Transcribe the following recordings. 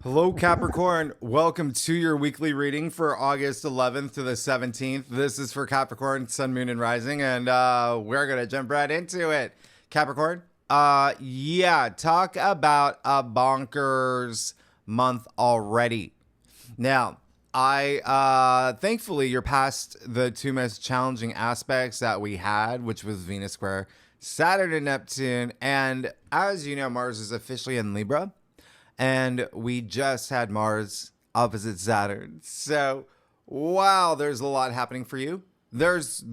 Hello, Capricorn. Welcome to your weekly reading for August 11th to the 17th. This is for Capricorn, Sun, Moon, and Rising, and we're going to jump right into it. Capricorn, talk about a bonkers month already. Now, thankfully, you're past the two most challenging aspects that we had, which was Venus square Saturn and Neptune, and as you know, Mars is officially in Libra. And we just had Mars opposite Saturn. So, wow, there's a lot happening for you. There's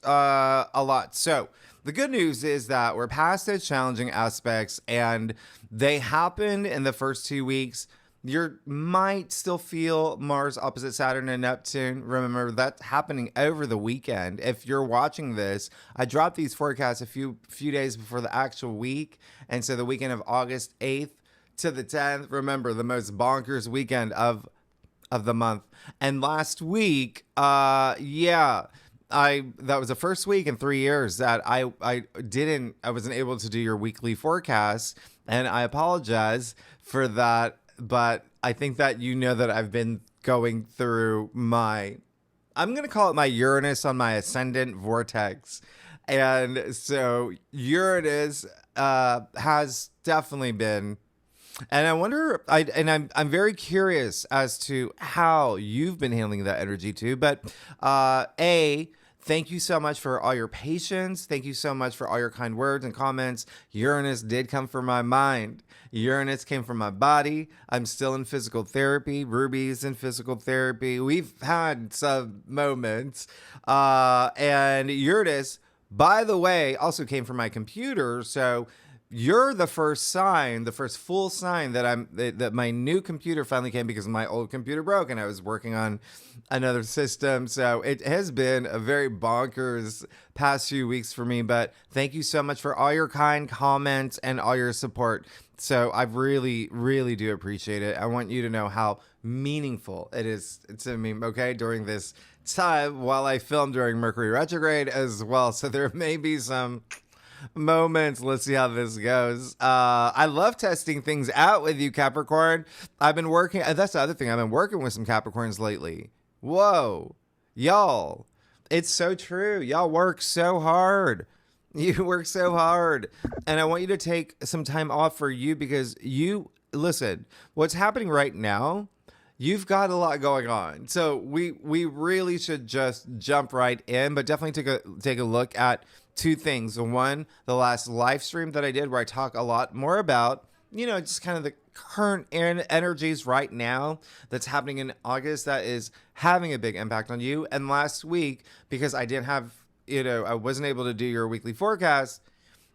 a lot. So, the good news is that we're past those challenging aspects and they happened in the first 2 weeks. You might still feel Mars opposite Saturn and Neptune. Remember, that's happening over the weekend. If you're watching this, I dropped these forecasts a few days before the actual week. And so the weekend of August 8th to the 10th, remember, the most bonkers weekend of the month. And last week, that was the first week in 3 years that I wasn't able to do your weekly forecast, and I apologize for that. But I think that you know that I've been going through I'm going to call it my Uranus on my ascendant vortex. And so Uranus has definitely been. And I wonder, I'm very curious as to how you've been handling that energy too. But thank you so much for all your patience. Thank you so much for all your kind words and comments. Uranus did come from my mind. Uranus came from my body. I'm still in physical therapy. Ruby's in physical therapy. We've had some moments. And Uranus, by the way, also came from my computer. So you're the first full sign that my new computer finally came, because my old computer broke and I was working on another system. So it has been a very bonkers past few weeks for me, but thank you so much for all your kind comments and all your support. So I really, really do appreciate it. I want you to know how meaningful it is to me, okay, during this time while I film during Mercury retrograde as well. So there may be some moments. Let's see how this goes. I love testing things out with you, Capricorn. I've been working. That's the other thing. I've been working with some Capricorns lately. Whoa, y'all. It's so true. Y'all work so hard. You work so hard. And I want you to take some time off for you, because listen, what's happening right now, you've got a lot going on. So we really should just jump right in, but definitely take a look at two things. One, the last live stream that I did, where I talk a lot more about, just kind of the current energies right now that's happening in August that is having a big impact on you. And last week, because I didn't have, I wasn't able to do your weekly forecast,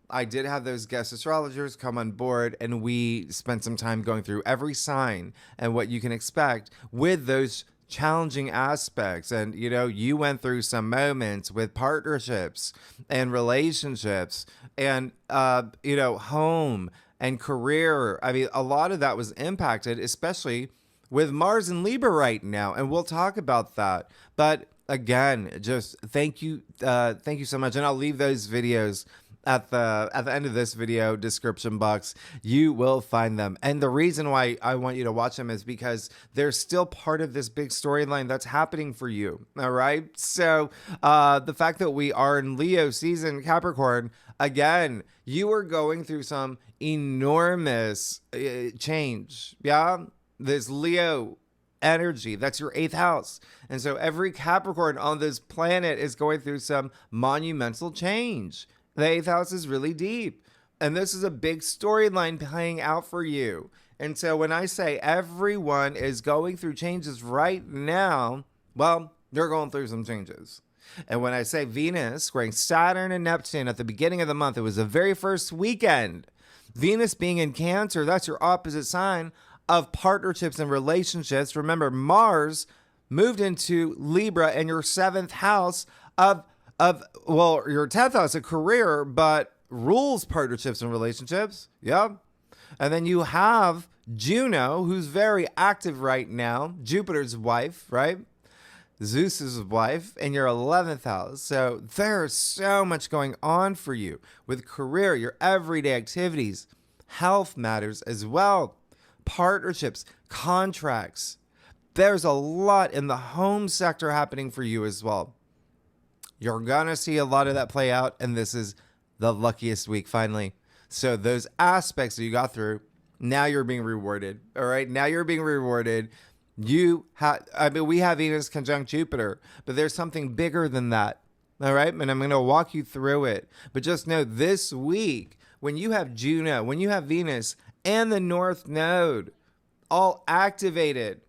I did have those guest astrologers come on board, and we spent some time going through every sign and what you can expect with those challenging aspects. And you went through some moments with partnerships and relationships and home and career. I mean, a lot of that was impacted, especially with Mars and Libra right now, and we'll talk about that. But again, just thank you so much. And I'll leave those videos at the end of this video description box. You will find them. And the reason why I want you to watch them is because they're still part of this big storyline that's happening for you. All right. So the fact that we are in Leo season, Capricorn, again, you are going through some enormous change. Yeah. This Leo energy, that's your 8th house. And so every Capricorn on this planet is going through some monumental change. The 8th house is really deep, and this is a big storyline playing out for you. And so when I say everyone is going through changes right now, well, they're going through some changes. And when I say Venus squaring Saturn and Neptune at the beginning of the month, it was the very first weekend. Venus being in Cancer, that's your opposite sign of partnerships and relationships. Remember, Mars moved into Libra in your 7th house of your 10th house of career, but rules partnerships and relationships. Yep. And then you have Juno, who's very active right now, Jupiter's wife, right? Zeus's wife, in your 11th house. So there's so much going on for you with career, your everyday activities, health matters as well. partnerships, contracts. There's a lot in the home sector happening for you as well. You're going to see a lot of that play out, and this is the luckiest week finally. So those aspects that you got through, now you're being rewarded. All right, now you're being rewarded. We have Venus conjunct Jupiter, but there's something bigger than that. All right, and I'm going to walk you through it. But just know this week, when you have Juno, when you have Venus and the North Node all activated,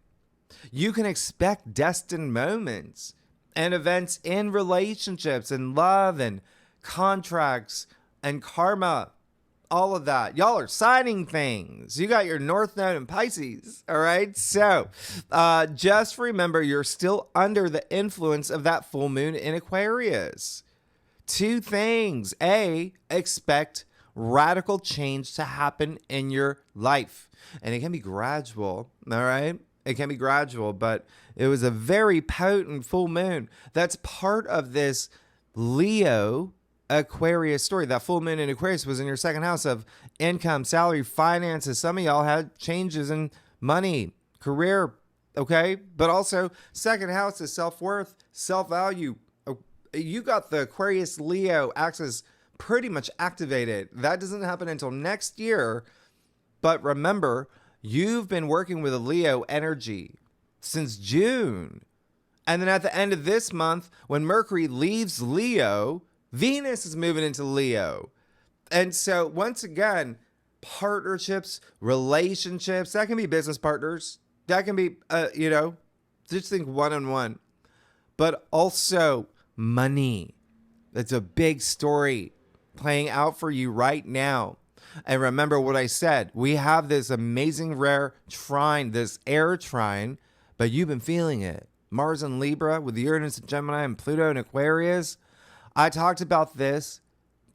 you can expect destined moments and events in relationships and love and contracts and karma. All of that. Y'all are signing things. You got your North Node in Pisces. All right. So just remember, you're still under the influence of that full moon in Aquarius. Two things. A, expect radical change to happen in your life. And it can be gradual. All right. It can be gradual, but it was a very potent full moon. That's part of this Leo Aquarius story. That full moon in Aquarius was in your second house of income, salary, finances. Some of y'all had changes in money, career, okay? But also, second house is self-worth, self-value. You got the Aquarius Leo axis pretty much activated. That doesn't happen until next year. But remember, you've been working with a Leo energy since June. And then at the end of this month, when Mercury leaves Leo, Venus is moving into Leo. And so once again, partnerships, relationships, that can be business partners. That can be, just think one-on-one. But also money. That's a big story playing out for you right now. And remember what I said. We have this amazing rare trine, this air trine, but you've been feeling it. Mars in Libra with Uranus and Gemini and Pluto in Aquarius. I talked about this,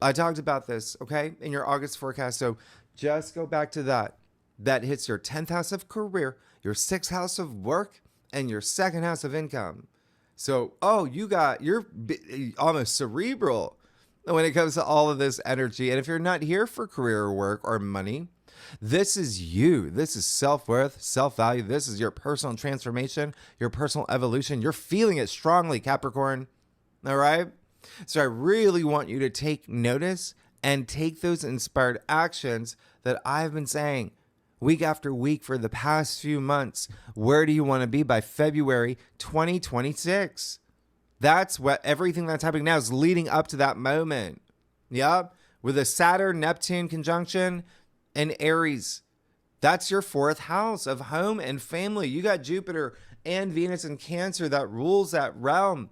okay, in your August forecast. So just go back to that. That hits your 10th house of career, your 6th house of work, and your 2nd house of income. So, you're almost cerebral when it comes to all of this energy. And if you're not here for career or work or money, this is you. This is self-worth, self-value. This is your personal transformation, your personal evolution. You're feeling it strongly, Capricorn. All right? So I really want you to take notice and take those inspired actions that I've been saying week after week for the past few months. Where do you want to be by February 2026? That's what everything that's happening now is leading up to that moment. Yeah. With a Saturn-Neptune conjunction and Aries. That's your 4th house of home and family. You got Jupiter and Venus in Cancer that rules that realm.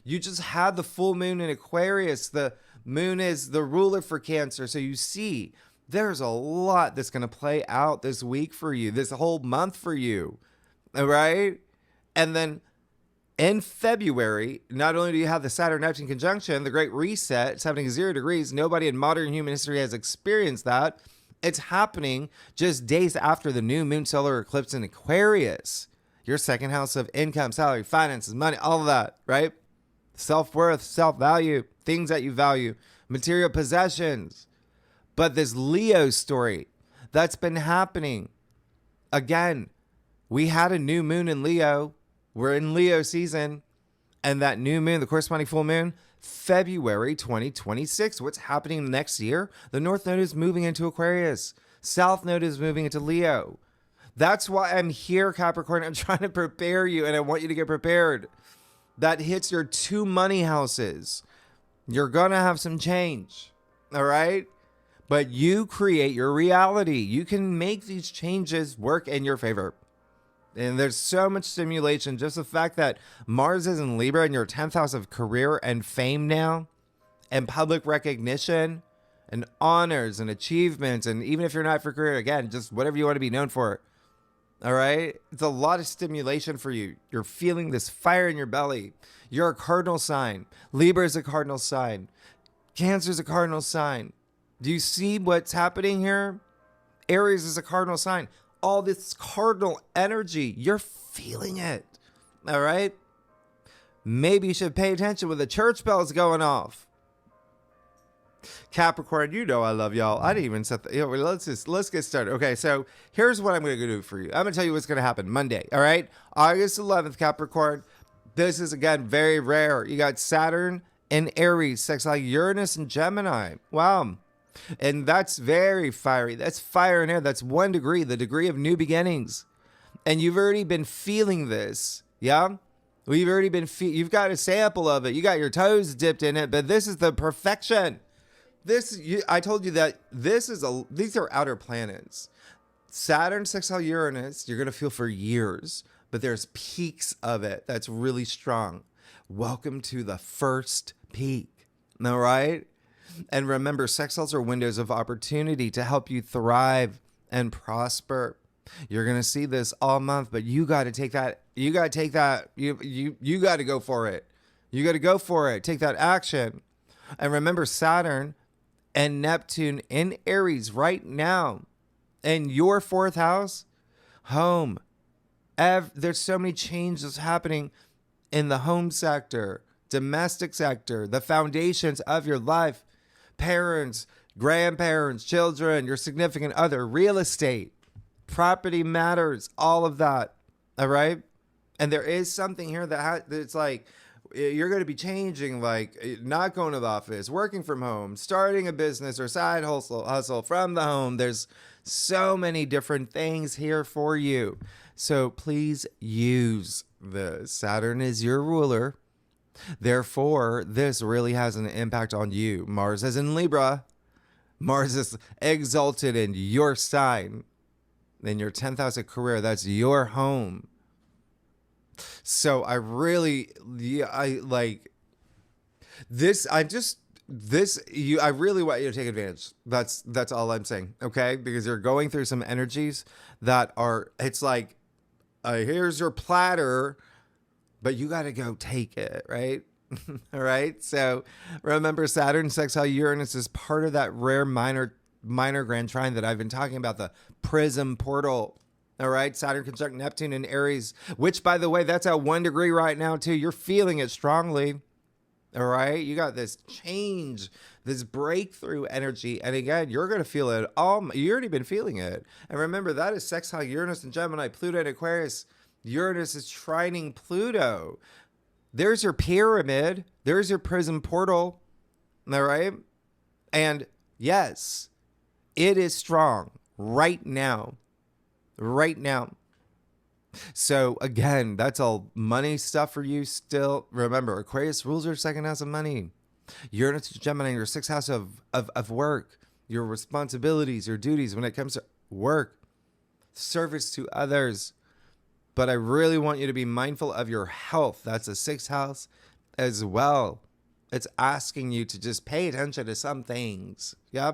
You just had the full moon in Aquarius. The moon is the ruler for Cancer. So you see, there's a lot that's going to play out this week for you, this whole month for you. All right. And then in February, not only do you have the Saturn-Neptune conjunction, the Great Reset, it's happening 0 degrees. Nobody in modern human history has experienced that. It's happening just days after the new moon solar eclipse in Aquarius. Your 2nd house of income, salary, finances, money, all of that, right? Self-worth, self-value, things that you value, material possessions. But this Leo story that's been happening, again, we had a new moon in Leo. We're in Leo season. And that new moon, the corresponding full moon, February 2026. What's happening next year? The North Node is moving into Aquarius. South Node is moving into Leo. That's why I'm here, Capricorn. I'm trying to prepare you, and I want you to get prepared. That hits your 2 money houses. You're going to have some change. All right? But you create your reality. You can make these changes work in your favor. And there's so much stimulation. Just the fact that Mars is in Libra in your 10th house of career and fame now, and public recognition, and honors and achievements. And even if you're not for career, again, just whatever you want to be known for. All right. It's a lot of stimulation for you. You're feeling this fire in your belly. You're a cardinal sign. Libra is a cardinal sign. Cancer is a cardinal sign. Do you see what's happening here? Aries is a cardinal sign. All this cardinal energy, you're feeling it. All right. Maybe you should pay attention when the church bells going off. Capricorn, you know I love y'all. I didn't even set the, let's get started. Okay, so here's what I'm going to do for you. I'm going to tell you what's going to happen Monday, all right? August 11th, Capricorn. This is, again, very rare. You got Saturn in Aries, sextile Uranus and Gemini. Wow. And that's very fiery. That's fire and air. That's 1 degree, the degree of new beginnings. And you've already been feeling this, yeah? We've already been, you've got a sample of it. You got your toes dipped in it, but this is the perfection. I told you that these are outer planets. Saturn, sextile Uranus, you're going to feel for years, but there's peaks of it that's really strong. Welcome to the first peak. All right? And remember, sextiles are windows of opportunity to help you thrive and prosper. You're going to see this all month, but you got to take that. You got to take that. You got to go for it. You got to go for it. Take that action. And remember, Saturn and Neptune in Aries right now in your 4th house, home. There's so many changes happening in the home sector, domestic sector, the foundations of your life, parents, grandparents, children, your significant other, real estate, property matters, all of that. All right. And there is something here that's like, you're going to be changing, like not going to the office, working from home, starting a business or side hustle from the home. There's so many different things here for you. So please use this. Saturn is your ruler. Therefore, this really has an impact on you. Mars is in Libra. Mars is exalted in your sign. In your 10th house of career, that's your home. So I really want you to take advantage. That's all I'm saying. Okay. Because you're going through some energies that are, it's like, here's your platter, but you got to go take it. Right. All right. So remember, Saturn sextile Uranus is part of that rare minor grand trine that I've been talking about, the prism portal. All right. Saturn conjunct Neptune in Aries, which, by the way, that's at 1 degree right now, too. You're feeling it strongly. All right. You got this change, this breakthrough energy. And again, you're going to feel it all. You already been feeling it. And remember, that is sextile Uranus and Gemini, Pluto and Aquarius. Uranus is trining Pluto. There's your pyramid. There's your prism portal. All right. And yes, it is strong right now. Right now. So again, that's all money stuff for you still. Remember, Aquarius rules your 2nd house of money. Uranus is Gemini, your 6th house of work, your responsibilities, your duties when it comes to work, service to others. But I really want you to be mindful of your health. That's the 6th house as well. It's asking you to just pay attention to some things. Yeah.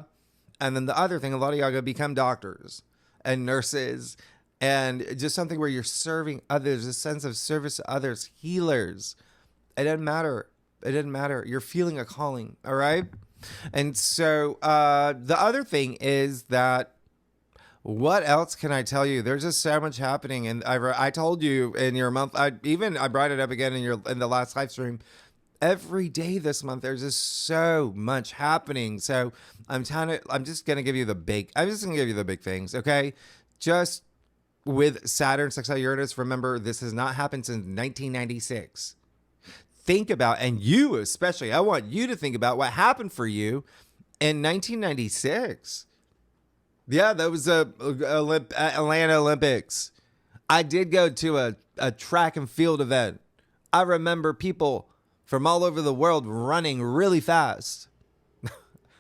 And then the other thing, a lot of y'all are going to become doctors and nurses, and just something where you're serving others, a sense of service to others, healers. It doesn't matter. It doesn't matter. You're feeling a calling. All right. And so the other thing is that, what else can I tell you? There's just so much happening. And I told you in your month, I brought it up again in the last live stream. Every day this month, there's just so much happening. So I'm just going to give you the big things. Okay. Just with Saturn, sextile Uranus, remember, this has not happened since 1996. Think about, and you especially, I want you to think about what happened for you in 1996. Yeah, that was Atlanta Olympics. I did go to a track and field event. I remember people from all over the world running really fast.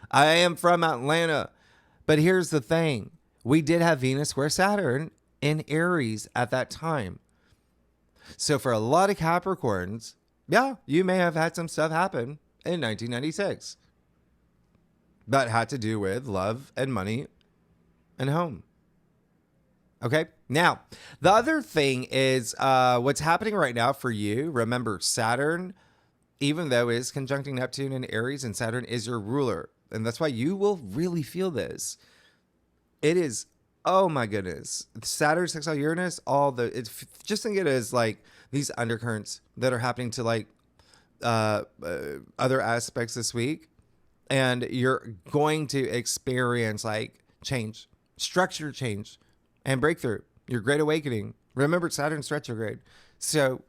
I am from Atlanta. But here's the thing. We did have Venus square Saturn in Aries at that time. So for a lot of Capricorns, yeah, you may have had some stuff happen in 1996. That had to do with love and money and home. Okay. Now, the other thing is what's happening right now for you. Remember, Saturn, even though it is conjuncting Neptune in Aries, and Saturn is your ruler. And that's why you will really feel this. It is, oh my goodness. Saturn, sextile Uranus, just think it as like these undercurrents that are happening to like other aspects this week. And you're going to experience like change, structure change, and breakthrough. Your great awakening. Remember, Saturn's retrograde. So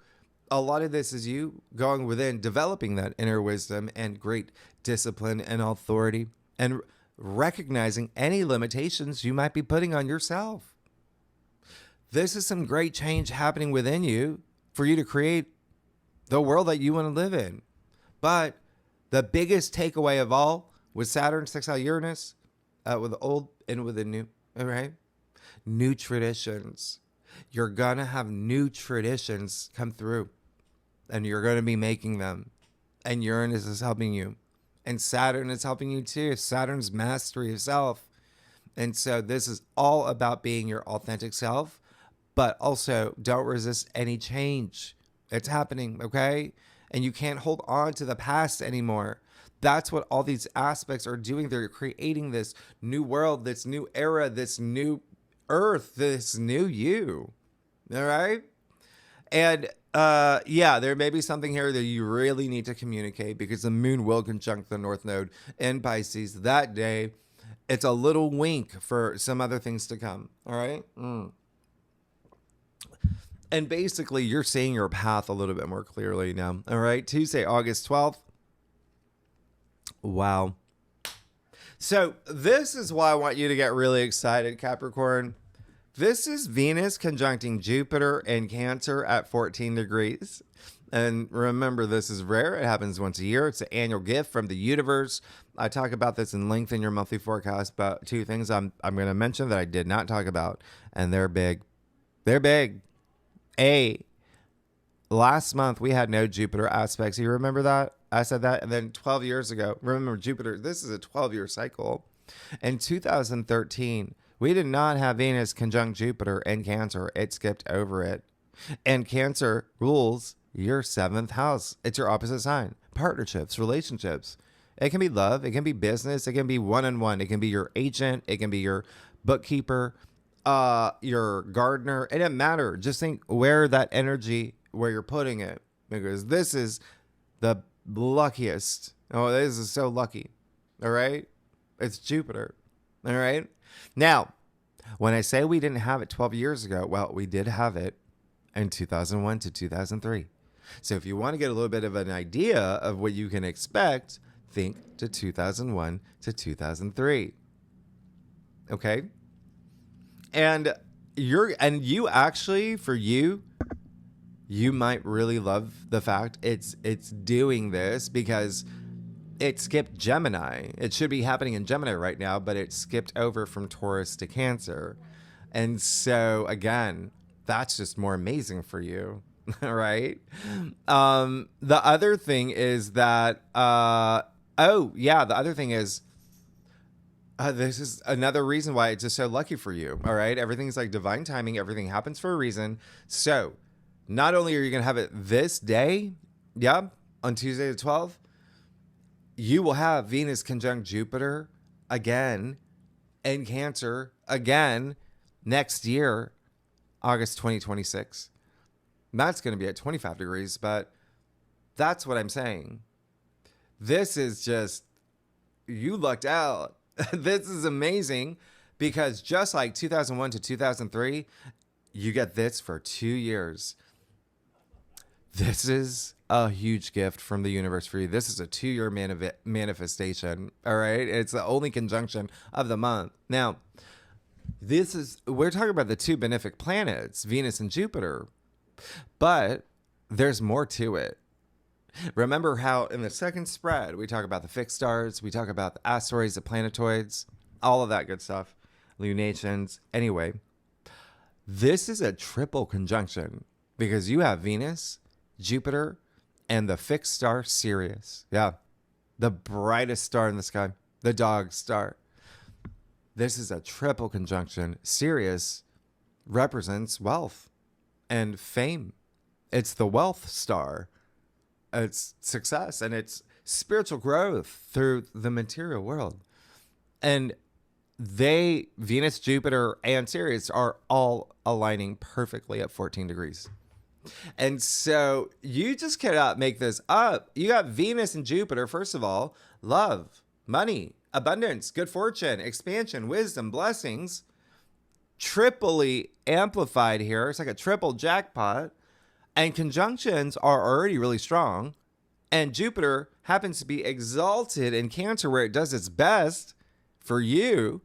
a lot of this is you going within, developing that inner wisdom and great discipline and authority, and recognizing any limitations you might be putting on yourself. This is some great change happening within you for you to create the world that you want to live in. But the biggest takeaway of all with Saturn, sextile Uranus, with the old and with the new, all right? New traditions. You're going to have new traditions come through, and you're going to be making them. And Uranus is helping you. And Saturn is helping you too. Saturn's mastery of self. And so this is all about being your authentic self, but also don't resist any change. It's happening, okay? And you can't hold on to the past anymore. That's what all these aspects are doing. They're creating this new world, this new era, this new earth, this new you. All right? And yeah, there may be something here that you really need to communicate, because the moon will conjunct the North Node in Pisces that day. It's a little wink for some other things to come. All right? And basically, you're seeing your path a little bit more clearly now. All right? Tuesday, August 12th. Wow. So this is why I want you to get really excited, Capricorn. This is Venus conjuncting Jupiter in Cancer at 14 degrees. And remember, this is rare. It happens once a year. It's an annual gift from the universe. I talk about this in length in your monthly forecast, but two things I'm going to mention that I did not talk about, and they're big. They're big. Last month we had no Jupiter aspects. You remember that? I said that. And then 12 years ago, remember Jupiter, this is a 12-year cycle. In 2013, we did not have Venus conjunct Jupiter in Cancer. It skipped over it. And Cancer rules your 7th house. It's your opposite sign. Partnerships, relationships. It can be love. It can be business. It can be one-on-one. It can be your agent. It can be your bookkeeper, your gardener. It doesn't matter. Just think where that energy, where you're putting it, because this is the luckiest. Oh, this is so lucky. All right. It's Jupiter. All right. Now, when I say we didn't have it 12 years ago, well, we did have it in 2001 to 2003. So if you want to get a little bit of an idea of what you can expect, think to 2001 to 2003. Okay. And you actually, for you might really love the fact it's doing this, because it skipped Gemini. It should be happening in Gemini right now, but it skipped over from Taurus to Cancer. And so again, that's just more amazing for you. Right? The other thing is that, the other thing is, this is another reason why it's just so lucky for you. All right. Everything's like divine timing. Everything happens for a reason. So not only are you going to have it this day, on Tuesday the 12th, you will have Venus conjunct Jupiter again in Cancer again next year, August 2026. That's going to be at 25 degrees, but that's what I'm saying. This is just, you lucked out. This is amazing, because just like 2001 to 2003, you get this for 2 years. This is a huge gift from the universe for you. This is a 2-year manifestation. All right. It's the only conjunction of the month. Now, we're talking about the two benefic planets, Venus and Jupiter, but there's more to it. Remember how in the second spread, we talk about the fixed stars, we talk about the asteroids, the planetoids, all of that good stuff, lunations. Anyway, this is a triple conjunction, because you have Venus, Jupiter, and the fixed star Sirius. Yeah, the brightest star in the sky, the dog star. This is a triple conjunction. Sirius represents wealth and fame. It's the wealth star. It's success, and it's spiritual growth through the material world. And Venus, Jupiter, and Sirius are all aligning perfectly at 14 degrees. And so you just cannot make this up. You got Venus and Jupiter, first of all, love. money, abundance, good fortune, expansion, wisdom, blessings, triply amplified here. It's like a triple jackpot. And conjunctions are already really strong. And Jupiter happens to be exalted in Cancer, where it does its best for you.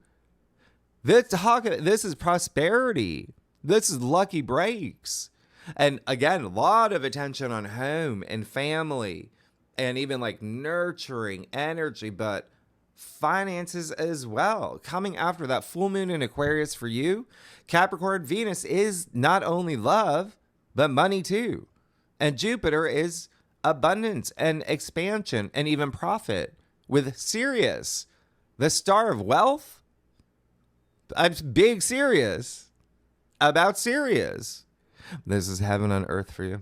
This is prosperity. This is lucky breaks. And again, a lot of attention on home and family and even like nurturing energy, but finances as well. Coming after that full moon in Aquarius for you, Capricorn, Venus is not only love, but money too. And Jupiter is abundance and expansion and even profit with Sirius, the star of wealth. I'm big serious about Sirius. This is heaven on earth for you.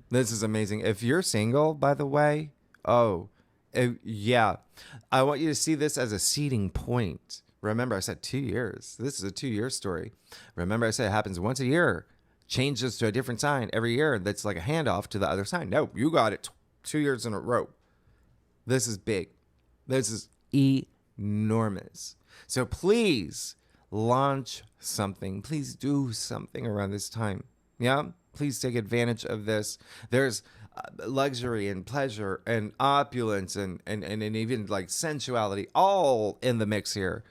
This is amazing. If you're single, by the way, yeah, I want you to see this as a seeding point. Remember, I said 2 years. This is a 2-year story. Remember, I said it happens once a year. Changes to a different sign every year. That's like a handoff to the other sign. No, you got it 2 years in a row. This is big. This is enormous. So please launch something. Please do something around this time. Yeah, please take advantage of this. There's luxury and pleasure and opulence and even like sensuality all in the mix here.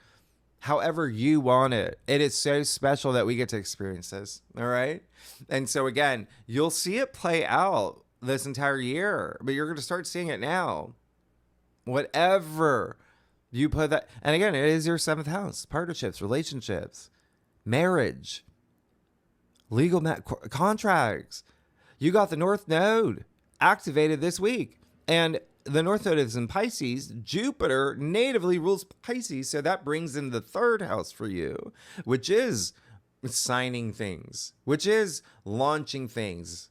However you want it. It is so special that we get to experience this. All right. And so again, you'll see it play out this entire year, but you're going to start seeing it now. Whatever you put that. And again, it is your 7th house, partnerships, relationships, marriage, legal contracts. You got the North Node activated this week. And the North Node is in Pisces. Jupiter natively rules Pisces. So that brings in the 3rd house for you, which is signing things, which is launching things.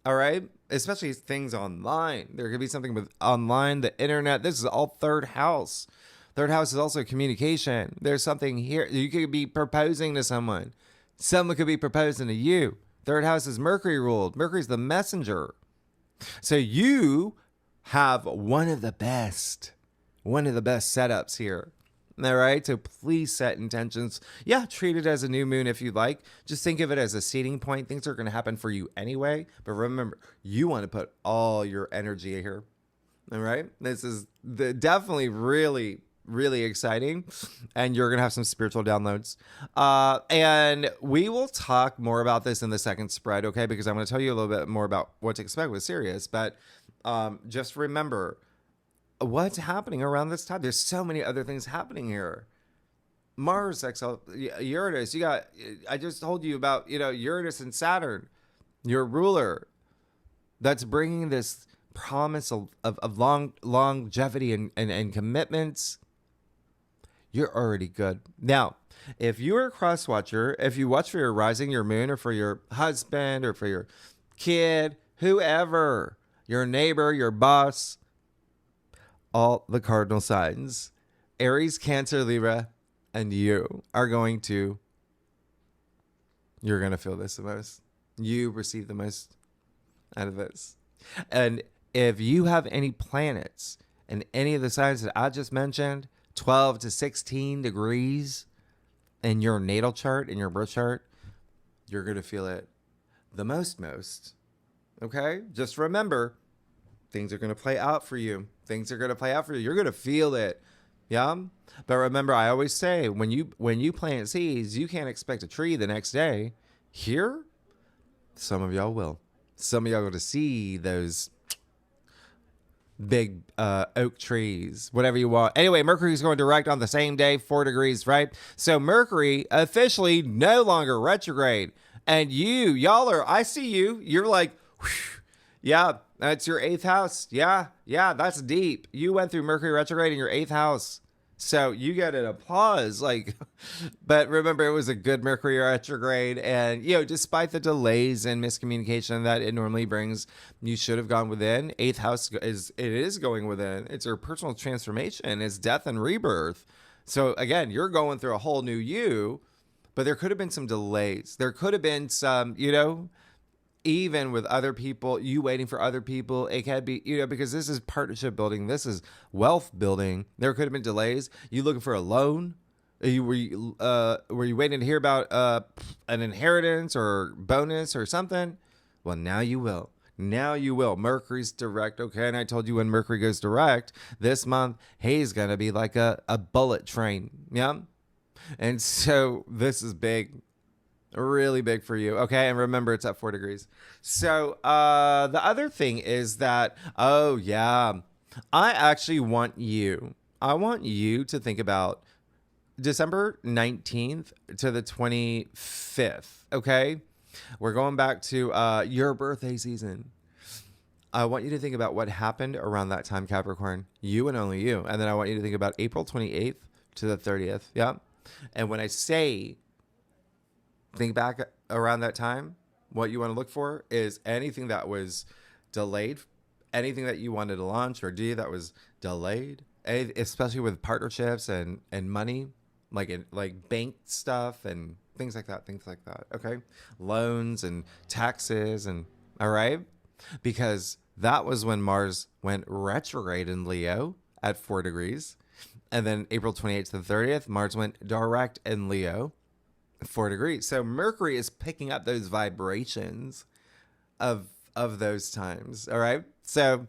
All right. Especially things online. There could be something with online, the internet. This is all 3rd house. 3rd house is also communication. There's something here. You could be proposing to someone. Someone could be proposing to you. 3rd house is Mercury ruled. Mercury's the messenger. So you have one of the best setups here. All right. So please set intentions. Yeah. Treat it as a new moon if you like. Just think of it as a seeding point. Things are going to happen for you anyway. But remember, you want to put all your energy here. All right. This is definitely really, really exciting. And you're going to have some spiritual downloads. And we will talk more about this in the second spread. Okay. Because I'm going to tell you a little bit more about what to expect with Sirius. But just remember what's happening around this time. There's so many other things happening here. Mars, sextile, Uranus. I just told you about, Uranus and Saturn, your ruler, that's bringing this promise of longevity and commitments. You're already good. Now, if you're a cross watcher, if you watch for your rising, your moon, or for your husband, or for your kid, whoever, your neighbor, your boss, all the cardinal signs, Aries, Cancer, Libra, and you are you're going to feel this the most. You receive the most out of this. And if you have any planets in any of the signs that I just mentioned, 12 to 16 degrees in your natal chart, in your birth chart, you're going to feel it the most. Okay? Just remember, things are going to play out for you. You're going to feel it. Yeah? But remember, I always say, when you plant seeds, you can't expect a tree the next day. Here, some of y'all will. Some of y'all are going to see those big oak trees, whatever you want. Anyway, Mercury's going direct on the same day, 4 degrees, right? So Mercury officially no longer retrograde. And I see you. You're like, whew, yeah, that's your 8th house. Yeah, that's deep. You went through Mercury retrograde in your 8th house. So you get an applause, but remember, it was a good Mercury retrograde. And, despite the delays and miscommunication that it normally brings, you should have gone within. 8th house is going within. It's your personal transformation. It's death and rebirth. So again, you're going through a whole new you, but there could have been some delays. There could have been some, even with other people, you waiting for other people. It can be, because this is partnership building. This is wealth building. There could have been delays. You looking for a loan? Were you waiting to hear about an inheritance or bonus or something? Well, now you will. Now you will. Mercury's direct. Okay. And I told you when Mercury goes direct this month, he's going to be like a bullet train. Yeah. And so this is big, really big for you. Okay. And remember, it's at 4 degrees. So the other thing is that, oh, yeah, I want you to think about December 19th to the 25th. Okay. We're going back to your birthday season. I want you to think about what happened around that time, Capricorn. You and only you. And then I want you to think about April 28th to the 30th. Yeah. And when I say think back around that time, what you want to look for is anything that was delayed, anything that you wanted to launch or do that was delayed, especially with partnerships and money, like bank stuff and things like that. Okay. Loans and taxes and all right. Because that was when Mars went retrograde in Leo at 4 degrees. And then April 28th to the 30th, Mars went direct in Leo, 4 degrees. So Mercury is picking up those vibrations of those times. All right. So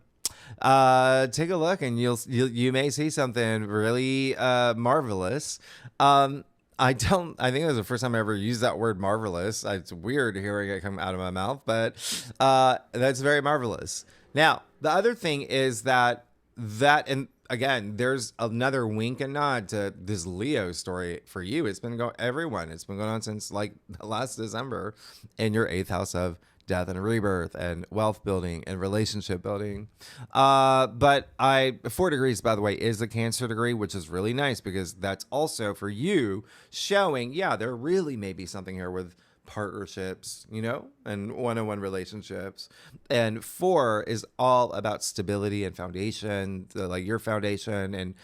take a look and you may see something really marvelous. I think it was the first time I ever used that word marvelous. It's weird hearing it come out of my mouth, but that's very marvelous. Now, the other thing is that and again, there's another wink and nod to this Leo story for you. It's been going on since like last December in your 8th house of death and rebirth and wealth building and relationship building. But 4 degrees, by the way, is the Cancer degree, which is really nice because that's also for you showing, yeah, there really may be something here with partnerships, and one-on-one relationships. And 4 is all about stability and foundation, like your foundation. And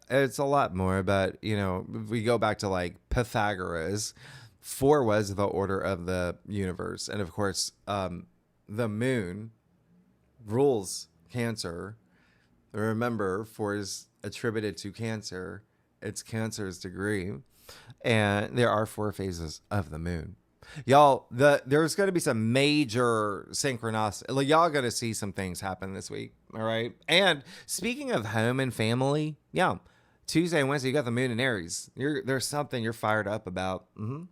it's a lot more, but, if we go back to like Pythagoras, 4 was the order of the universe. And of course, the moon rules Cancer. Remember, 4 is attributed to Cancer. It's Cancer's degree. And there are 4 phases of the moon. Y'all, there's going to be some major synchronicity. Like, y'all going to see some things happen this week. All right. And speaking of home and family, yeah, Tuesday and Wednesday, you got the moon in Aries. There's something you're fired up about. Mm-hmm.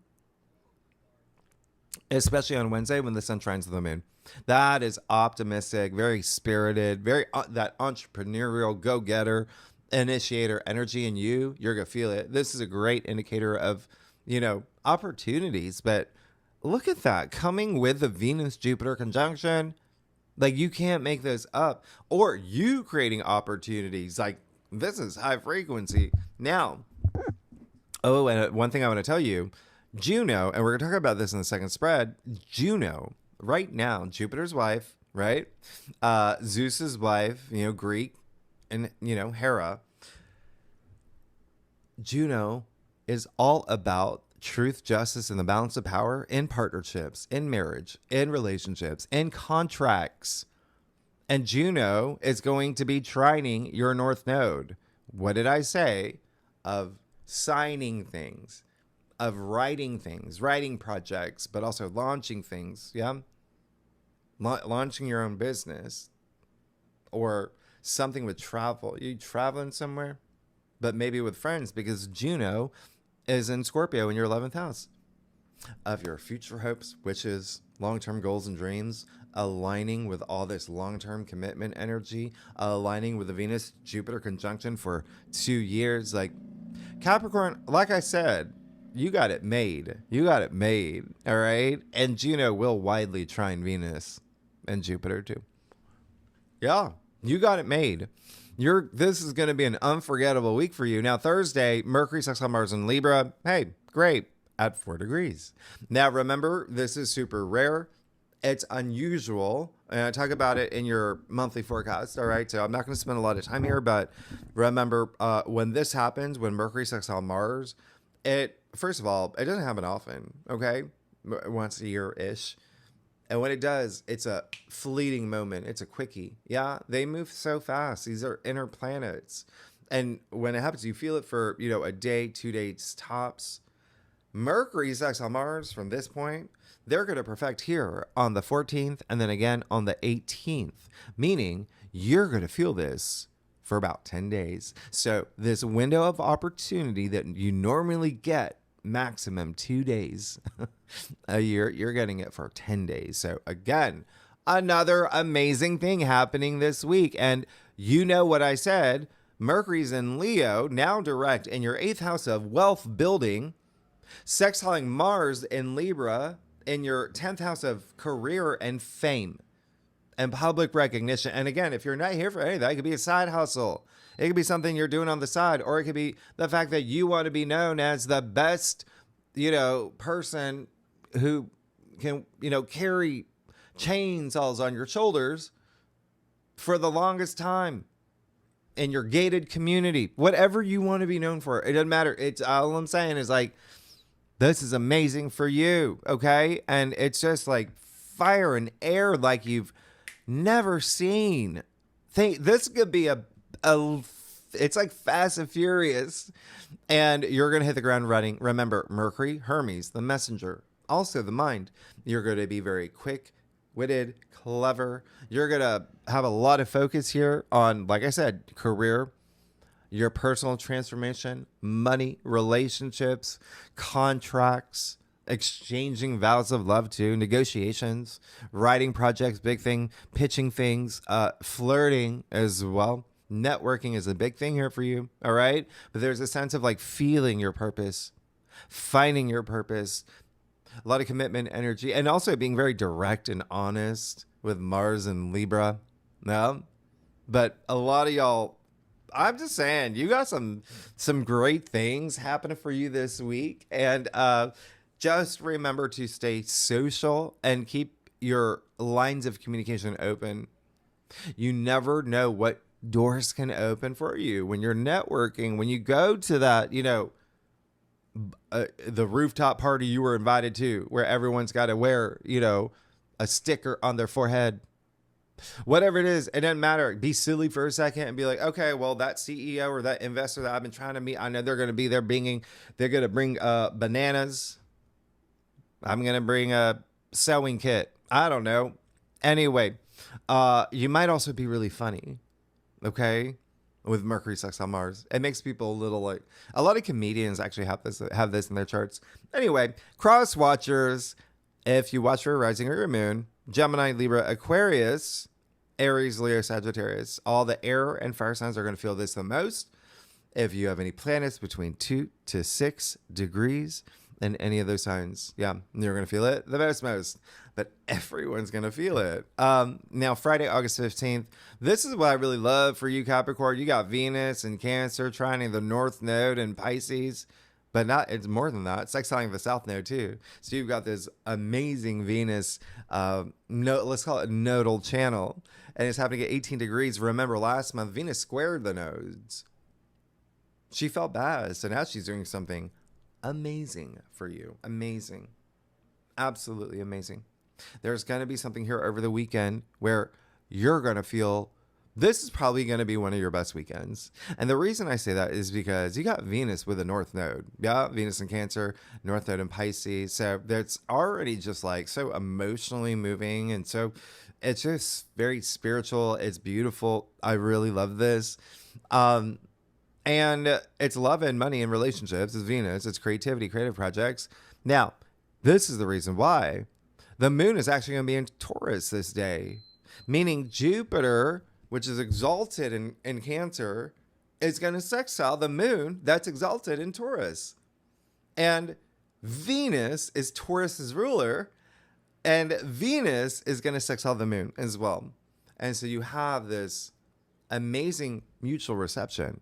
Especially on Wednesday when the sun trines the moon. That is optimistic, very spirited, very that entrepreneurial go-getter, initiator energy in you. You're going to feel it. This is a great indicator of, opportunities. But look at that coming with the Venus-Jupiter conjunction. Like, you can't make those up. Or you creating opportunities. Like, this is high frequency. Now, and one thing I want to tell you, Juno, and we're going to talk about this in the second spread, Juno, right now, Jupiter's wife, right? Zeus's wife, Greek, and, Hera. Juno is all about truth, justice, and the balance of power in partnerships, in marriage, in relationships, in contracts. And Juno is going to be trining your North Node. What did I say? Of signing things, of writing things, writing projects, but also launching things. Yeah. Launching your own business or something with travel. You traveling somewhere, but maybe with friends, because Juno is in Scorpio in your 11th house of your future hopes, wishes, long-term goals and dreams, aligning with all this long-term commitment energy, aligning with the Venus-Jupiter conjunction for 2 years. Like, Capricorn, like I said, you got it made. All right. And Juno will widely trine Venus and Jupiter too. Yeah, you got it made. This is going to be an unforgettable week for you. Now, Thursday, Mercury sextile Mars in Libra. Hey, great, at 4 degrees. Now, remember, this is super rare. It's unusual. And I talk about it in your monthly forecast. All right. So I'm not going to spend a lot of time here, but remember, when this happens, when Mercury sextile Mars, first of all, it doesn't happen often. Okay. Once a year-ish. And when it does, it's a fleeting moment. It's a quickie. Yeah, they move so fast. These are inner planets. And when it happens, you feel it for, a day, 2 days tops. Mercury sextile Mars from this point, they're going to perfect here on the 14th and then again on the 18th, meaning you're going to feel this for about 10 days. So this window of opportunity that you normally get maximum 2 days a year, you're getting it for 10 days. So again, another amazing thing happening this week. And you know what I said, Mercury's in Leo, now direct in your 8th house of wealth building, sextiling Mars in Libra in your 10th house of career and fame and public recognition. And again, if you're not here for anything, it could be a side hustle. It could be something you're doing on the side, or it could be the fact that you want to be known as the best, person who can, carry chainsaws on your shoulders for the longest time in your gated community. Whatever you want to be known for, it doesn't matter. It's all I'm saying is like, this is amazing for you, okay? And it's just like fire and air like you've never seen. This could be it's like Fast and Furious, and you're going to hit the ground running. Remember, Mercury, Hermes, the messenger, also the mind. You're going to be very quick-witted, clever. You're going to have a lot of focus here on, like I said, career, your personal transformation, money, relationships, contracts, exchanging vows of love too, negotiations, writing projects, big thing, pitching things, flirting as well. Networking is a big thing here for you. All right. But there's a sense of like feeling your purpose, finding your purpose, a lot of commitment, energy, and also being very direct and honest with Mars and Libra. No, but a lot of y'all, I'm just saying, you got some great things happening for you this week. And just remember to stay social and keep your lines of communication open. You never know what doors can open for you when you're networking, when you go to that, the rooftop party you were invited to, where everyone's got to wear, a sticker on their forehead. Whatever it is, it doesn't matter. Be silly for a second and be like, okay, well, that CEO or that investor that I've been trying to meet, I know they're going to be there they're going to bring bananas. I'm going to bring a sewing kit. I don't know. Anyway, you might also be really funny. Okay. With Mercury sextile Mars, it makes people a little like, a lot of comedians actually have this in their charts. Anyway, cross watchers, if you watch your rising or your moon, Gemini, Libra, Aquarius, Aries, Leo, Sagittarius, all the air and fire signs are going to feel this the most. If you have any planets between 2 to 6 degrees in any of those signs, yeah, you're going to feel it the most. But everyone's going to feel it. Now, Friday, August 15th, this is what I really love for you, Capricorn. You got Venus and Cancer trining the North Node and Pisces. But it's more than that. It's sextiling the South Node too. So you've got this amazing Venus, let's call it nodal channel. And it's happening at 18 degrees. Remember, last month, Venus squared the nodes. She felt bad. So now she's doing something amazing for you. Amazing. Absolutely amazing. There's going to be something here over the weekend where you're going to feel this is probably going to be one of your best weekends. And the reason I say that is because you got Venus with a North Node. Yeah, Venus in Cancer, North Node in Pisces. So that's already just like so emotionally moving. And so it's just very spiritual. It's beautiful. I really love this. And it's love and money and relationships. It's Venus. It's creativity, creative projects. Now, this is the reason why the moon is actually going to be in Taurus this day, meaning Jupiter, which is exalted in Cancer, is going to sextile the moon that's exalted in Taurus. And Venus is Taurus's ruler, and Venus is going to sextile the moon as well. And so you have this amazing mutual reception.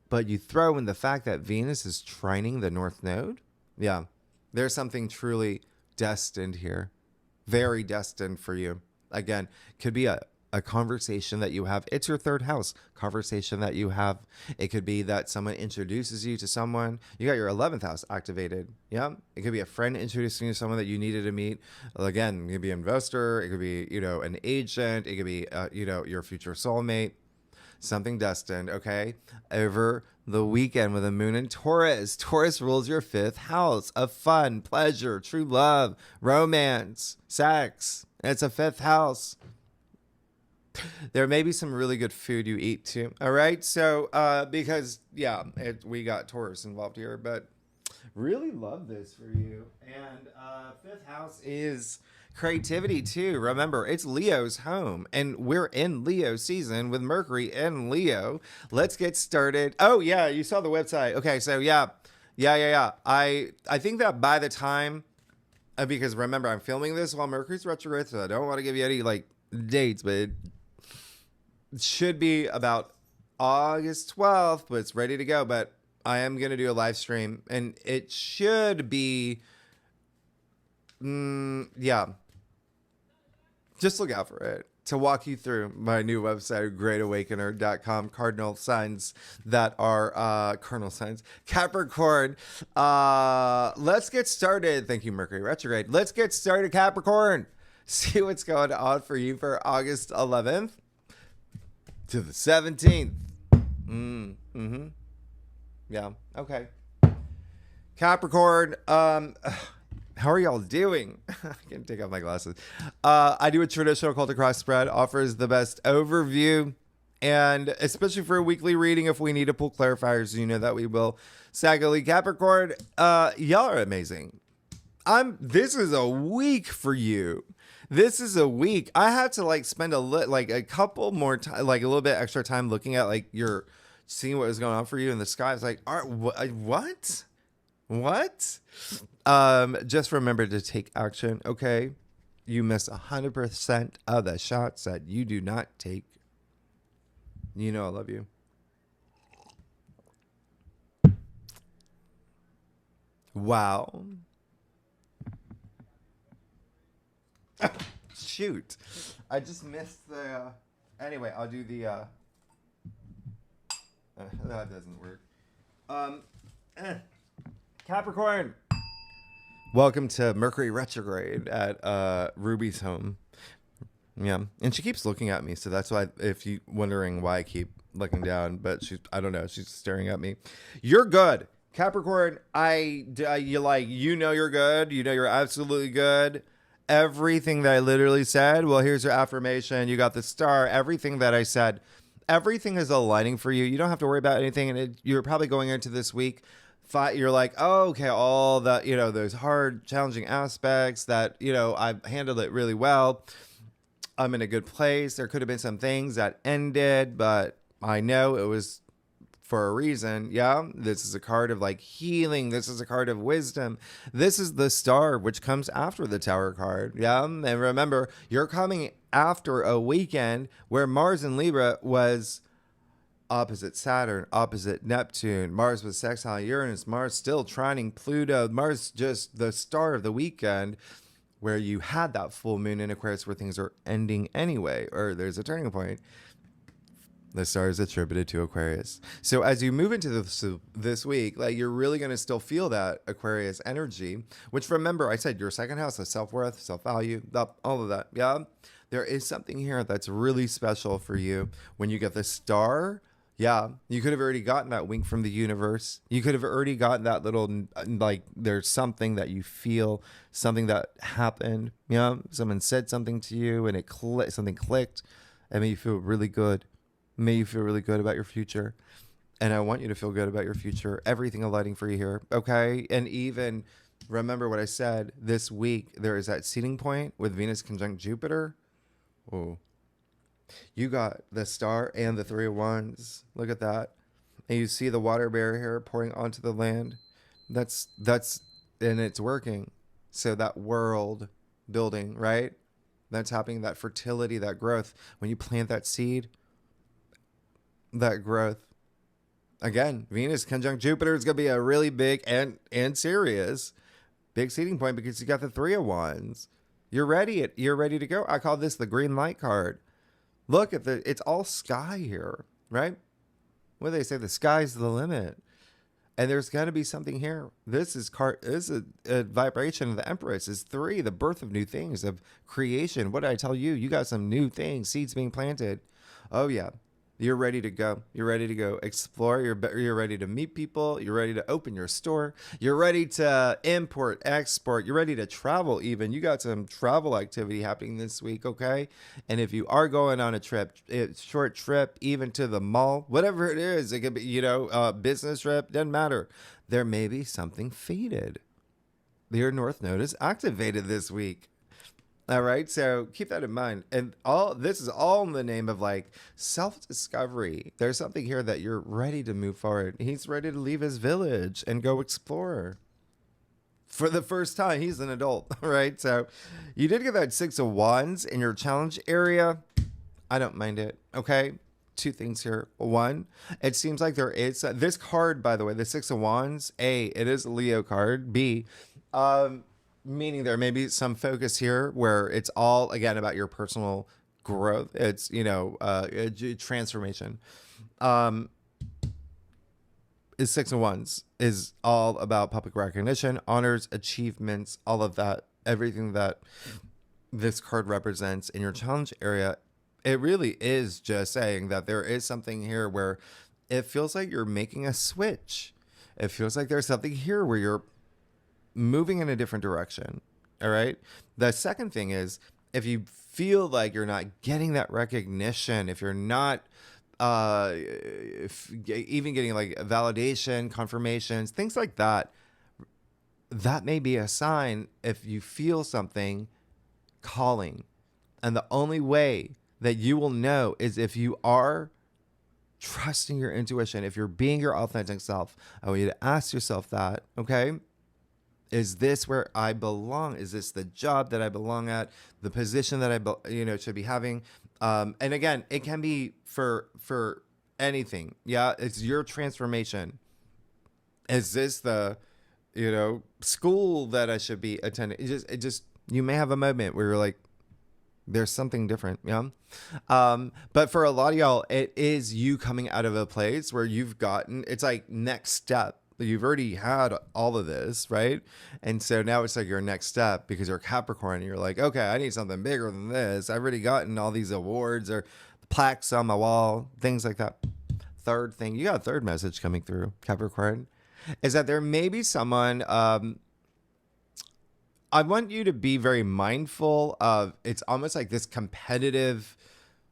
But you throw in the fact that Venus is trining the North Node. Yeah, there's something truly destined here. Very destined for you. Again, could be a a conversation that you have. It's your third house conversation that you have. It could be that someone introduces you to someone. You got your 11th house activated. Yeah. It could be a friend introducing you to someone that you needed to meet. Again, it could be an investor. It could be, an agent. It could be, your future soulmate. Something destined, okay? Over the weekend with a moon in Taurus. Taurus rules your 5th house of fun, pleasure, true love, romance, sex. It's a 5th house. There may be some really good food you eat too. All right. So, because we got Taurus involved here, but really love this for you. And 5th house is creativity too. Remember, it's Leo's home, and we're in Leo season with Mercury in Leo. Let's get started. Oh yeah, you saw the website. Okay, so yeah. I think that by the time, because remember, I'm filming this while Mercury's retrograde, so I don't want to give you any dates, but it should be about August 12th, but it's ready to go. But I am going to do a live stream, and it should be, just look out for it to walk you through my new website, greatawakener.com. Cardinal signs that are cardinal signs. Capricorn. Let's get started. Thank you, Mercury retrograde. Let's get started, Capricorn. See what's going on for you for August 11th to the 17th. Yeah. Okay. Capricorn. How are y'all doing? I can't take off my glasses. I do a traditional Cultic Cross spread, offers the best overview, and especially for a weekly reading, if we need to pull clarifiers, you know that we will. Sagally Capricorn, y'all are amazing. This is a week for you. This is a week. I had to spend a couple more time, a little bit extra time looking at your seeing what was going on for you in the sky. It's what? Just remember to take action, okay? You miss 100% of the shots that you do not take. You know I love you. Wow. Shoot. I just missed the... Anyway, I'll do the... that doesn't work. Capricorn. Welcome to Mercury retrograde at Ruby's home. Yeah, and she keeps looking at me, so that's why, if you wondering why I keep looking down, but I don't know, she's staring at me. You're good, Capricorn. You're good. You know you're absolutely good. Everything that I literally said. Well, here's your affirmation. You got the star. Everything that I said. Everything is aligning for you. You don't have to worry about anything, and you're probably going into this week. You're okay, all the, those hard, challenging aspects that, I've handled it really well. I'm in a good place. There could have been some things that ended, but I know it was for a reason. Yeah. This is a card of healing. This is a card of wisdom. This is the star, which comes after the Tower card. Yeah. And remember, you're coming after a weekend where Mars in Libra was opposite Saturn, opposite Neptune. Mars was sextile Uranus. Mars still trining Pluto. Mars just the star of the weekend, where you had that full moon in Aquarius where things are ending anyway, or there's a turning point. The star is attributed to Aquarius. So as you move into this week, you're really going to still feel that Aquarius energy, which, remember, I said your second house is self-worth, self-value, all of that. Yeah. There is something here that's really special for you when you get the star. Yeah, you could have already gotten that wink from the universe. You could have already gotten that little, there's something that you feel, something that happened. Yeah, someone said something to you and something clicked, and made you feel really good. Made you feel really good about your future. And I want you to feel good about your future. Everything aligning for you here, okay? And even remember what I said this week, there is that seating point with Venus conjunct Jupiter. Oh. You got the star and the 3 of Wands. Look at that. And you see the water barrier pouring onto the land. That's and it's working. So that world building, right? That's happening, that fertility, that growth. When you plant that seed, that growth. Again, Venus conjunct Jupiter is going to be a really big and serious big seeding point, because you got the 3 of Wands. You're ready. You're ready to go. I call this the green light card. Look at it's all sky here, right? What do they say? The sky's the limit. And there's got to be something here. This is a vibration of the Empress. Is 3, the birth of new things, of creation. What did I tell you? You got some new things, seeds being planted. Oh yeah, you're ready to go. You're ready to go explore. You're ready to meet people. You're ready to open your store. You're ready to import, export. You're ready to travel. Even you got some travel activity happening this week. Okay, and if you are going on a trip, short trip, even to the mall, whatever it is, it could be business trip. Doesn't matter. There may be something fated. Your North Node is activated this week. All right, so keep that in mind. And all this is all in the name of like self-discovery. There's something here that you're ready to move forward. He's ready to leave his village and go explore. For the first time, he's an adult, right? So you did get that 6 of Wands in your challenge area. I don't mind it, okay? 2 things here. 1, it seems like there is this card, by the way, the 6 of Wands. A, it is a Leo card. B, meaning there may be some focus here where it's all again about your personal growth. It's transformation. Is 6 of Wands is all about public recognition, honors, achievements, all of that, everything that this card represents in your challenge area. It really is just saying that there is something here where it feels like you're making a switch. It feels like there's something here where you're moving in a different direction. All right. The second thing is, if you feel like you're not getting that recognition, if you're not even getting like validation, confirmations, things like that, that may be a sign if you feel something calling. And the only way that you will know is if you are trusting your intuition, if you're being your authentic self. I want you to ask yourself that, okay? Is this where I belong? Is this the job that I belong at? The position that I should be having? And again, it can be for anything. Yeah, it's your transformation. Is this the school that I should be attending? It just you may have a moment where you're like, there's something different. Yeah. But for a lot of y'all, it is you coming out of a place where you've gotten, it's like next step. You've already had all of this, right? And so now it's like your next step because you're Capricorn and you're like, okay, I need something bigger than this. I've already gotten all these awards or plaques on my wall, things like that. Third thing, you got a third message coming through, Capricorn, is that there may be someone, I want you to be very mindful of, it's almost like this competitive,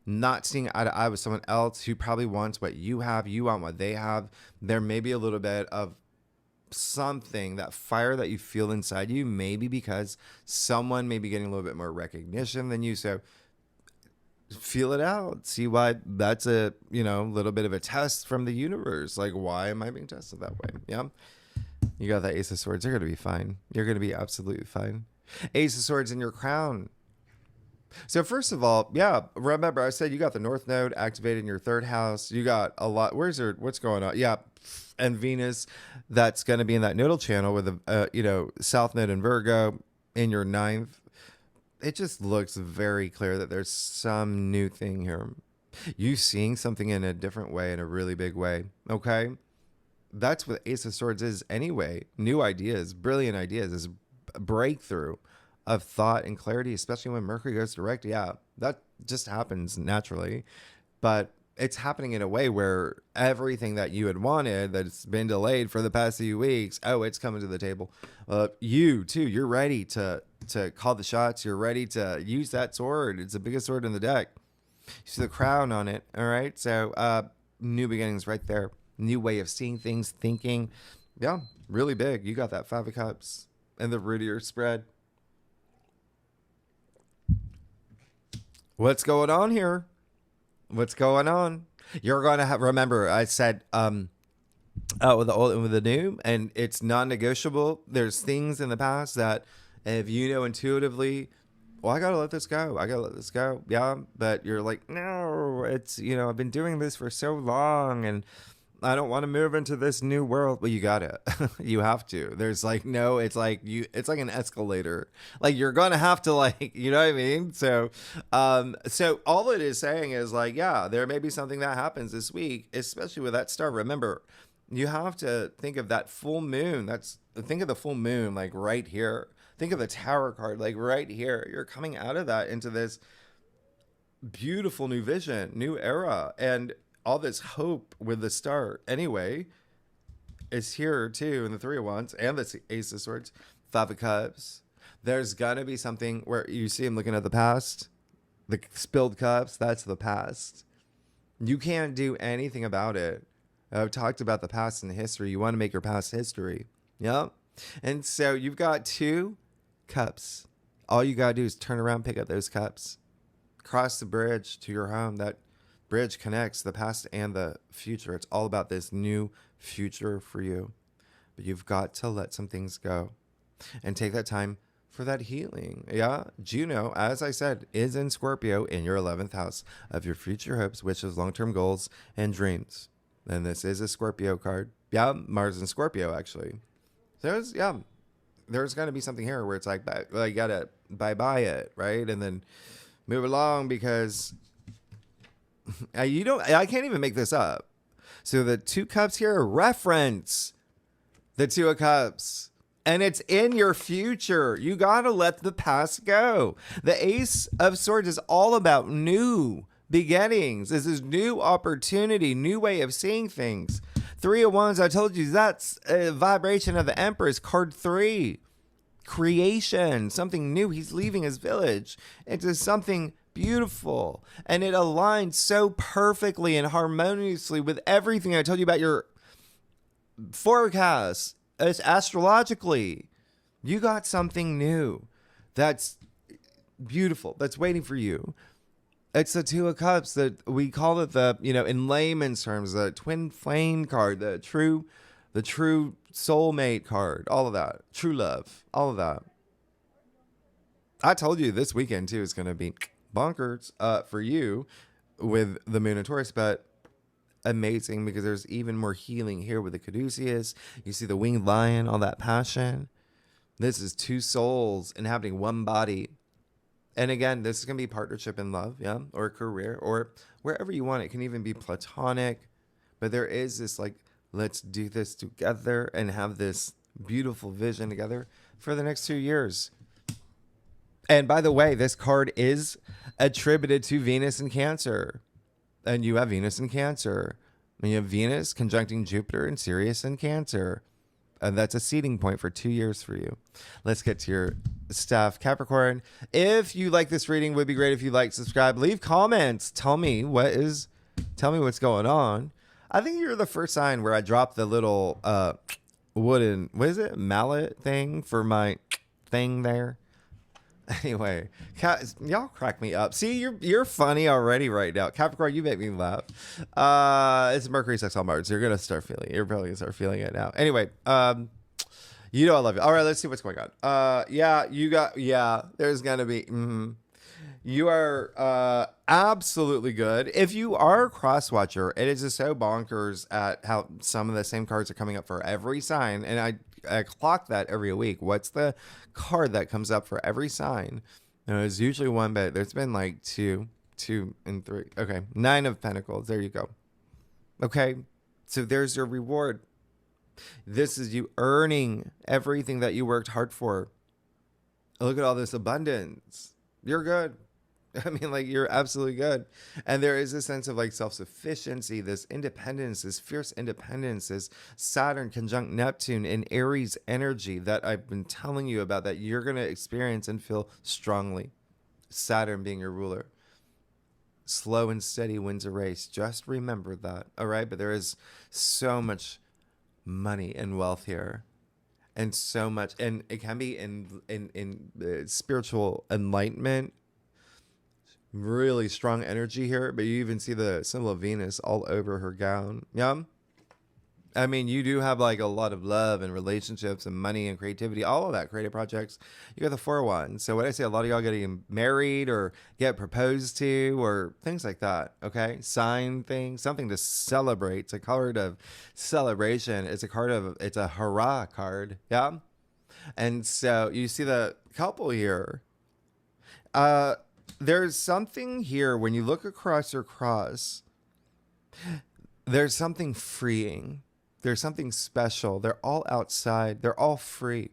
not seeing eye to eye with someone else who probably wants what you have, you want what they have. There may be a little bit of something, that fire that you feel inside you, maybe because someone may be getting a little bit more recognition than you. So feel it out. See why that's a, little bit of a test from the universe. Like, why am I being tested that way? Yeah. You got that Ace of Swords. You're going to be fine. You're going to be absolutely fine. Ace of Swords in your crown. So first of all, yeah, remember I said you got the North Node activated in your 3rd house. You got a lot. What's going on? Yeah. And Venus, that's going to be in that nodal channel with the, South Node and Virgo in your 9th. It just looks very clear that there's some new thing here. You seeing something in a different way, in a really big way. Okay. That's what Ace of Swords is anyway. New ideas, brilliant ideas, is a breakthrough of thought and clarity, especially when Mercury goes direct. Yeah, that just happens naturally. But it's happening in a way where everything that you had wanted that's been delayed for the past few weeks, it's coming to the table. You too, you're ready to call the shots. You're ready to use that sword. It's the biggest sword in the deck. You see the crown on it. All right. So new beginnings right there. New way of seeing things, thinking. Yeah, really big. You got that 5 of Cups and the root of your spread. What's going on here? What's going on? You're going to have, remember, I said, with the old and with the new, and it's non-negotiable. There's things in the past that if you know intuitively, well, I got to let this go. I got to let this go. Yeah. But you're like, no, it's, I've been doing this for so long and I don't want to move into this new world. Well, you got it. You have to. There's like, no, it's like an escalator. Like you're going to have to like, you know what I mean? So all it is saying is like, yeah, there may be something that happens this week, especially with that star. Remember, you have to think of that full moon. Think of the full moon, like right here. Think of the tower card, like right here. You're coming out of that into this beautiful new vision, new era, and all this hope with the star anyway is here too in the Three of Wands and the Ace of Swords, Five of Cups. There's gonna be something where you see him looking at the past, the spilled cups. That's the past. You can't do anything about it. I've talked about the past and the history. You want to make your past history. Yep. And so you've got 2 cups. All you gotta do is turn around, pick up those cups, cross the bridge to your home. That bridge connects the past and the future. It's all about this new future for you. But you've got to let some things go and take that time for that healing. Yeah. Juno, as I said, is in Scorpio in your 11th house of your future hopes, which is long-term goals and dreams. And this is a Scorpio card. Yeah. Mars in Scorpio, actually. There's going to be something here where it's like, well, you got to bye it, right? And then move along because I can't even make this up. So the 2 cups here reference the 2 of Cups, and it's in your future. You got to let the past go. The Ace of Swords is all about new beginnings. This is new opportunity, new way of seeing things. Three of Wands, I told you, that's a vibration of the Empress, card 3. Creation, something new. He's leaving his village into something beautiful, and it aligns so perfectly and harmoniously with everything I told you about your forecast. It's astrologically, you got something new that's beautiful, that's waiting for you. It's the 2 of Cups, that we call it the, in layman's terms, the twin flame card, the true soulmate card, all of that, true love, all of that. I told you this weekend too is going to be bonkers for you with the moon in Taurus, but amazing because there's even more healing here with the caduceus. You see the winged lion, all that passion. This is 2 souls inhabiting one body. And again, this is going to be partnership in love, yeah, or career, or wherever you want. It can even be platonic, but there is this like, let's do this together and have this beautiful vision together for the next 2 years. And by the way, this card is attributed to Venus in Cancer. And you have Venus in Cancer. And you have Venus conjuncting Jupiter and Sirius in Cancer. And that's a seeding point for 2 years for you. Let's get to your stuff. Capricorn, if you like this reading, it would be great if you like, subscribe, leave comments. Tell me what's going on. I think you're the first sign where I dropped the little wooden, mallet thing for my thing there. Anyway, y'all crack me up. See, you're funny already right now. Capricorn, you make me laugh. It's Mercury, sextile Mars. You're probably gonna start feeling it now. Anyway, I love you. All right, let's see what's going on. There's gonna be. You are absolutely good. If you are a cross watcher, it is just so bonkers at how some of the same cards are coming up for every sign, and I clock that every week. What's the card that comes up for every sign? It's usually 1, but there's been like 2, and 3. Okay, 9 of Pentacles. There you go. Okay, so there's your reward. This is you earning everything that you worked hard for. Look at all this abundance. You're good. I mean, like, you're absolutely good. And there is a sense of like self-sufficiency, this independence, this fierce independence, this Saturn conjunct Neptune in Aries energy that I've been telling you about, that you're going to experience and feel strongly. Saturn being your ruler. Slow and steady wins a race. Just remember that. All right. But there is so much money and wealth here. And so much. And it can be in spiritual enlightenment. Really strong energy here, but you even see the symbol of Venus all over her gown. Yeah. I mean, you do have like a lot of love and relationships and money and creativity, all of that, creative projects. You got the 4-1. So when I say a lot of y'all getting married or get proposed to or things like that, okay? Sign things, something to celebrate. It's a card of celebration. It's a hurrah card. Yeah. And so you see the couple here. Uh, there's something here when you look across your cross, there's something freeing. There's something special. They're all outside. They're all free.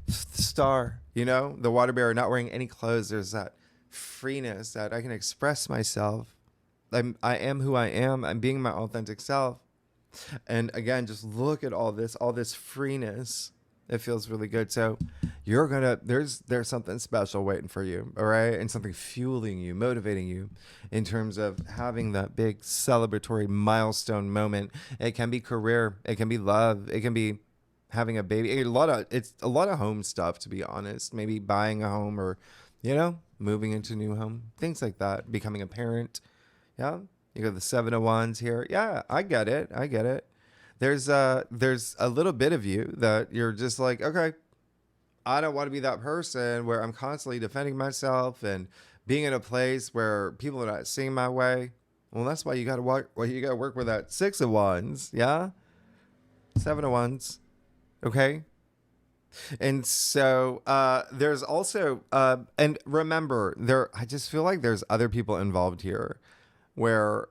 Star, the water bearer not wearing any clothes. There's that freeness that I can express myself. I am who I am. I'm being my authentic self. And again, just look at all this freeness. It feels really good. So there's something special waiting for you, all right? And something fueling you, motivating you in terms of having that big celebratory milestone moment. It can be career, it can be love, it can be having a baby. It's a lot of home stuff, to be honest. Maybe buying a home or, moving into a new home, things like that, becoming a parent. Yeah. You got the 7 of Wands here. Yeah, I get it. There's a little bit of you that you're just like, okay, I don't want to be that person where I'm constantly defending myself and being in a place where people are not seeing my way. Well, that's why you got to work. Well, you got to work with that 6 of Wands. Yeah, 7 of Wands. Okay. And so there's also and remember, I just feel like there's other people involved here where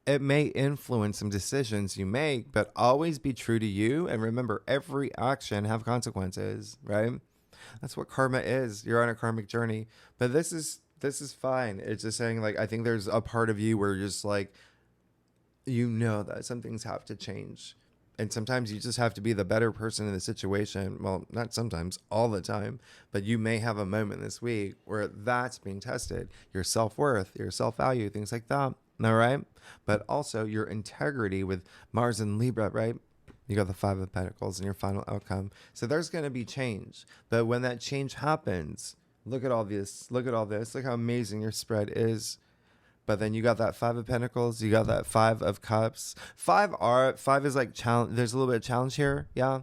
it may influence some decisions you make, but always be true to you. And remember, every action have consequences, right? That's what karma is. You're on a karmic journey. But this is fine. It's just saying, like, I think there's a part of you where you're just like, that some things have to change. And sometimes you just have to be the better person in the situation. Well, not sometimes, all the time. But you may have a moment this week where that's being tested. Your self-worth, your self-value, things like that. All right. But also your integrity with Mars and Libra, right? You got the 5 of Pentacles in your final outcome. So there's going to be change. But when that change happens, look at all this. Look how amazing your spread is. But then you got that 5 of Pentacles. You got that 5 of Cups. 5 is like challenge. There's a little bit of challenge here. Yeah.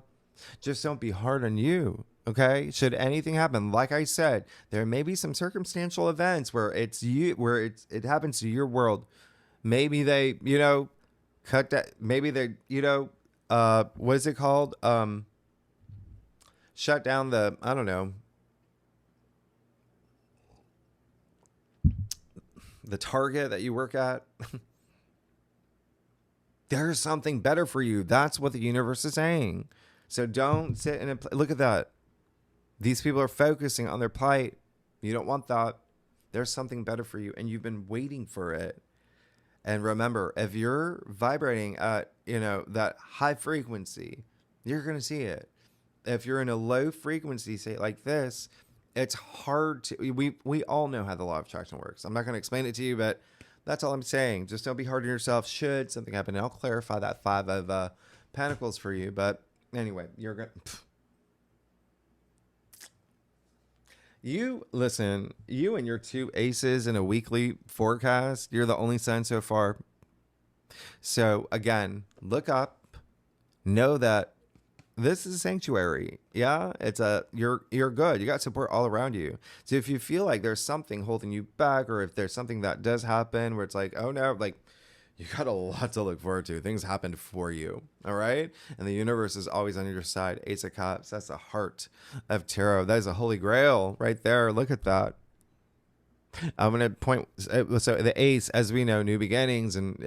Just don't be hard on you. Okay. Should anything happen, like I said, there may be some circumstantial events where it happens to your world. Maybe they, cut that. Maybe they, what is it called? Shut down I don't know, the Target that you work at. There's something better for you. That's what the universe is saying. So don't sit look at that. These people are focusing on their plight. You don't want that. There's something better for you, and you've been waiting for it. And remember, if you're vibrating at, that high frequency, you're going to see it. If you're in a low frequency state like this, it's hard to, we all know how the law of attraction works. I'm not going to explain it to you, but that's all I'm saying. Just don't be hard on yourself should something happen. And I'll clarify that 5 of Pentacles for you. But anyway, you're going to... You and your 2 aces in a weekly forecast, you're the only sign so far. So again, look up, know that this is a sanctuary. Yeah, you're good. You got support all around you. So if you feel like there's something holding you back, or if there's something that does happen where it's like, oh no, like, you got a lot to look forward to. Things happened for you. All right. And the universe is always on your side. Ace of Cups. That's the heart of tarot. That is a holy grail right there. Look at that. I'm going to point. So the ace, as we know, new beginnings and,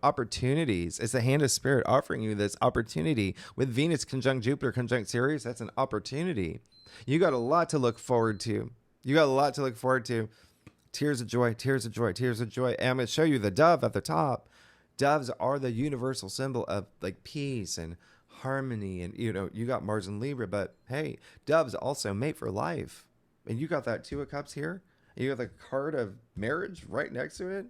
opportunities. It's the hand of spirit offering you this opportunity with Venus conjunct Jupiter conjunct Sirius. That's an opportunity. You got a lot to look forward to. Tears of joy, tears of joy, tears of joy. And I'm going to show you the dove at the top. Doves are the universal symbol of like peace and harmony. And, you got Mars and Libra, but hey, doves also mate for life. And you got that 2 of Cups here. You got the card of marriage right next to it.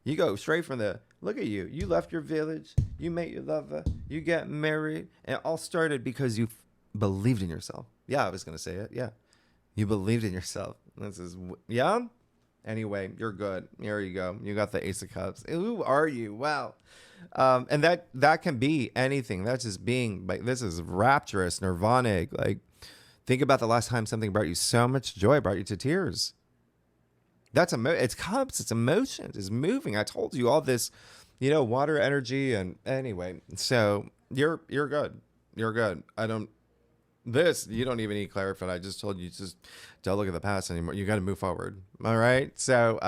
You go straight from look at you. You left your village. You met your lover. You get married. And it all started because you believed in yourself. Yeah, I was going to say it. Yeah. You believed in yourself. Anyway, you're good. Here you go. You got the Ace of Cups. Who are you? Wow. And that can be anything. That's just being like, this is rapturous, nirvanic. Like, think about the last time something brought you so much joy, brought you to tears. That's it's cups, it's emotions, it's moving. I told you all this, water energy. And anyway, so you're good. You're good. You don't even need clarified. I just told you, just don't look at the past anymore. You got to move forward. All right. So,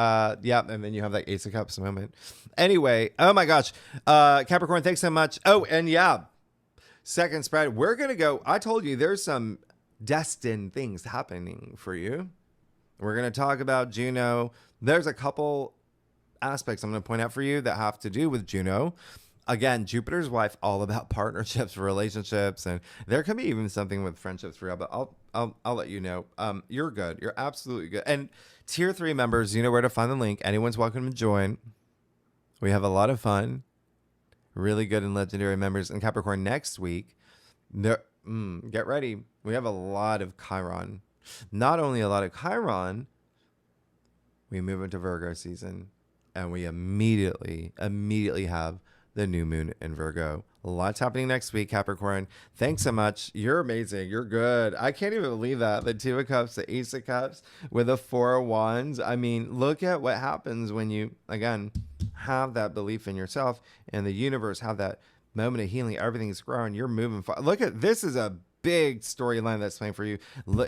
yeah. And then you have that Ace of Cups moment. Anyway. Oh my gosh. Capricorn, thanks so much. Oh, and yeah. Second spread. We're going to go. I told you there's some destined things happening for you. We're going to talk about Juno. There's a couple aspects I'm going to point out for you that have to do with Juno. Again, Jupiter's wife, all about partnerships, relationships, and there can be even something with friendships for you. But I'll let you know. You're good. You're absolutely good. And tier 3 members, you know where to find the link. Anyone's welcome to join. We have a lot of fun. Really good and legendary members in Capricorn next week. Get ready. We have a lot of Chiron. Not only a lot of Chiron, we move into Virgo season, and we immediately have the new moon in Virgo. Lots happening next week, Capricorn. Thanks so much. You're amazing. You're good. I can't even believe that. The 2 of Cups, the Ace of Cups with the 4 of Wands. I mean, look at what happens when you, again, have that belief in yourself and the universe, have that moment of healing. Everything's growing. You're moving forward. Look at this. Is a big storyline that's playing for you.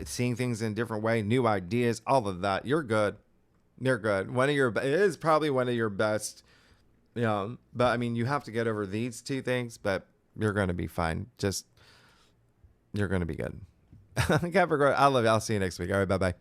Seeing things in a different way, new ideas, all of that. You're good. You're good. It is probably one of your best. But I mean, you have to get over these 2 things, but you're going to be fine. You're going to be good. Capricorn, I love you. I'll see you next week. All right. Bye-bye.